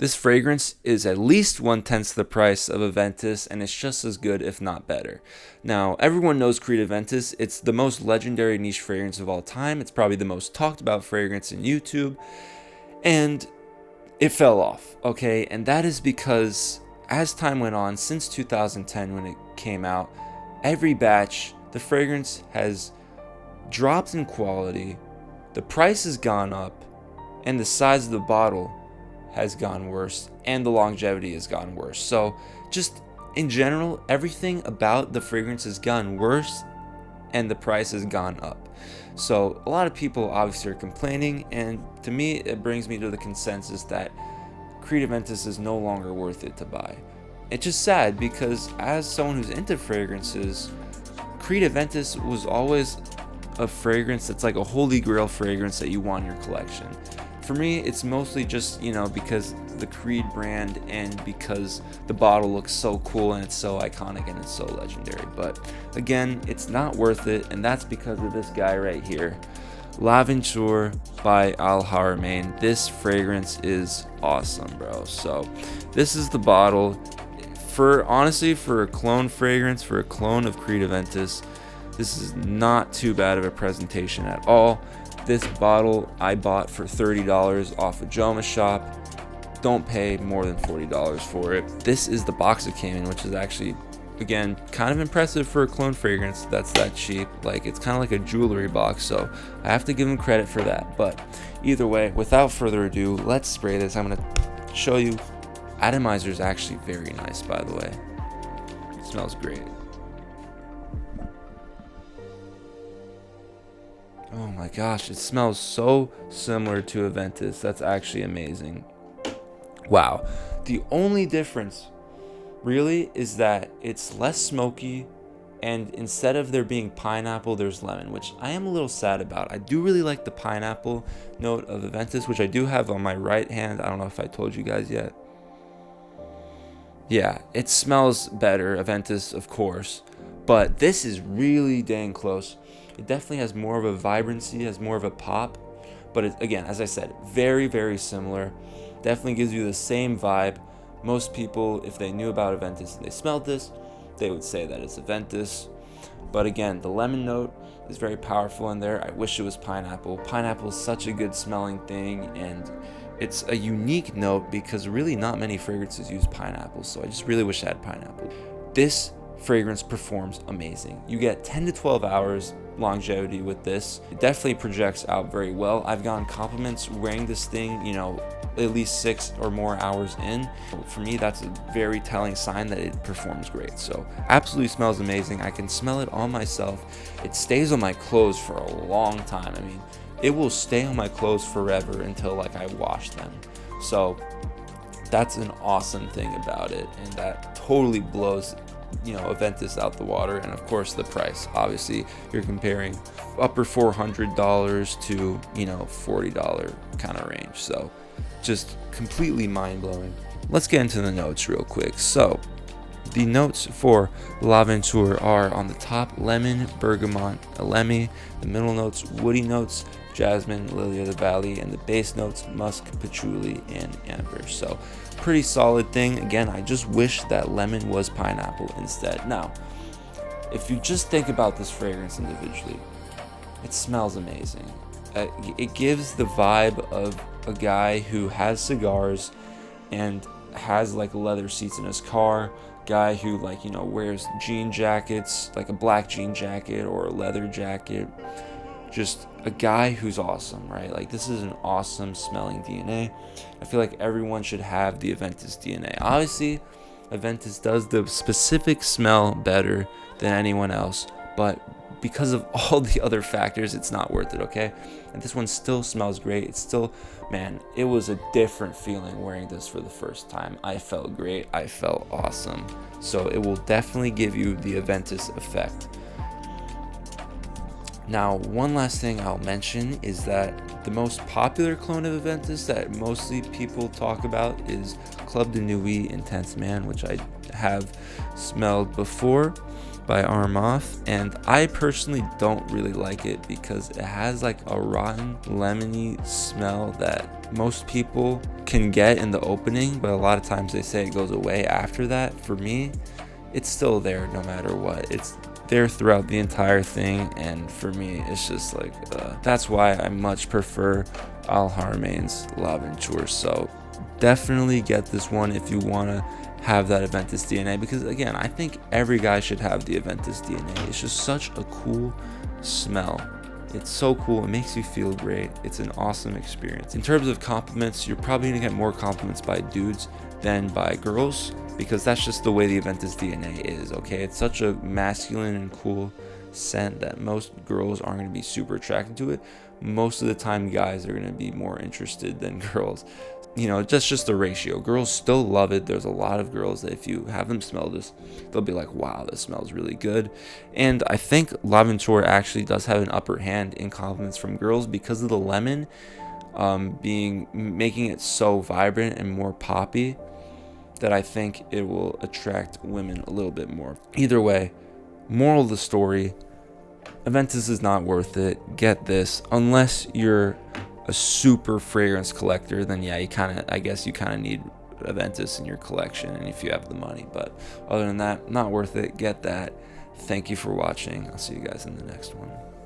This fragrance is at least 1/10 the price of Aventus, and it's just as good, if not better. Now, everyone knows Creed Aventus. It's the most legendary niche fragrance of all time. It's probably the most talked about fragrance in YouTube, and it fell off, okay? And that is because as time went on, since 2010 when it came out, every batch, the fragrance has dropped in quality, the price has gone up, and the size of the bottle has gone worse, and the longevity has gone worse. So just in general, everything about the fragrance has gone worse, and the price has gone up. So a lot of people obviously are complaining, and to me, it brings me to the consensus that Creed Aventus is no longer worth it to buy. It's just sad because as someone who's into fragrances, Creed Aventus was always a fragrance that's like a holy grail fragrance that you want in your collection. For me, it's mostly just, because the Creed brand and because the bottle looks so cool and it's so iconic and it's so legendary. But again, it's not worth it, and that's because of this guy right here, L'Aventure by Haramain. This fragrance is awesome, bro. So this is the bottle. For a clone fragrance, for a clone of Creed Aventus, this is not too bad of a presentation at all. This bottle I bought for $30 off a Joma shop. Don't pay more than $40 for it. This is the box it came in, which is actually, again, kind of impressive for a clone fragrance that's that cheap. Like, it's kind of like a jewelry box, so I have to give them credit for that. But either way, without further ado, let's spray this. I'm going to show you. Atomizer is actually very nice, by the way. It smells great. Oh my gosh, it smells so similar to Aventus. That's actually amazing. Wow. The only difference really is that it's less smoky, and instead of there being pineapple, there's lemon, which I am a little sad about. I do really like the pineapple note of Aventus, which I do have on my right hand. I don't know if I told you guys yet. Yeah, it smells better, Aventus, of course, but this is really dang close. It definitely has more of a vibrancy, has more of a pop, but again, as I said, very, very similar. Definitely gives you the same vibe. Most people, if they knew about Aventus and they smelled this, they would say that it's Aventus. But again, the lemon note is very powerful in there. I wish it was pineapple. Pineapple is such a good smelling thing, and it's a unique note because really not many fragrances use pineapple, so I just really wish I had pineapple. This fragrance performs amazing. You get 10 to 12 hours longevity with this. It definitely projects out very well. I've gotten compliments wearing this thing, at least 6 or more hours in. For me, that's a very telling sign that it performs great. So absolutely smells amazing. I can smell it on myself. It stays on my clothes for a long time. I mean, it will stay on my clothes forever until I wash them. So that's an awesome thing about it, and that totally blows Aventus out the water. And of course the price, obviously you're comparing upper $400 to $40 kind of range, so just completely mind-blowing. Let's get into the notes real quick. So the notes for L'Aventure are on the top lemon, bergamot, elemi, the middle notes woody notes, jasmine, lily of the valley, and the base notes musk, patchouli, and amber. So pretty solid thing. Again, I just wish that lemon was pineapple instead. Now, if you just think about this fragrance individually, it smells amazing. It gives the vibe of a guy who has cigars and has leather seats in his car, guy who wears jean jackets, like a black jean jacket or a leather jacket. Just a guy who's awesome, right? This is an awesome smelling DNA. I feel like everyone should have the Aventus DNA. Obviously, Aventus does the specific smell better than anyone else, but because of all the other factors, it's not worth it, okay? And this one still smells great. It's still, man, it was a different feeling wearing this for the first time. I felt great. I felt awesome. So it will definitely give you the Aventus effect. Now, one last thing I'll mention is that the most popular clone of Aventus that mostly people talk about is Club de Nuit Intense Man, which I have smelled before. by Armoff, and I personally don't really like it because it has like a rotten lemony smell that most people can get in the opening, but a lot of times they say it goes away after that. For me, it's still there no matter what. It's there throughout the entire thing, and for me it's just like that's why I much prefer Haramain's L'Aventure. So definitely get this one if you want to have that Aventus DNA, because again, I think every guy should have the Aventus DNA. It's just such a cool smell. It's so cool. It makes you feel great. It's an awesome experience. In terms of compliments, you're probably gonna get more compliments by dudes than by girls, because that's just the way the Aventus DNA is, okay? It's such a masculine and cool scent that most girls aren't going to be super attracted to it. Most of the time, guys are going to be more interested than girls. You know, that's just the ratio. Girls still love it. There's a lot of girls that if you have them smell this, they'll be like, wow, this smells really good. And I think L'Aventure actually does have an upper hand in compliments from girls because of the lemon making it so vibrant and more poppy, that I think it will attract women a little bit more. Either way, moral of the story, Aventus is not worth it. Get this. Unless you're a super fragrance collector, then yeah, I guess you kind of need Aventus in your collection, and if you have the money. But other than that, not worth it. Get that. Thank you for watching. I'll see you guys in the next one.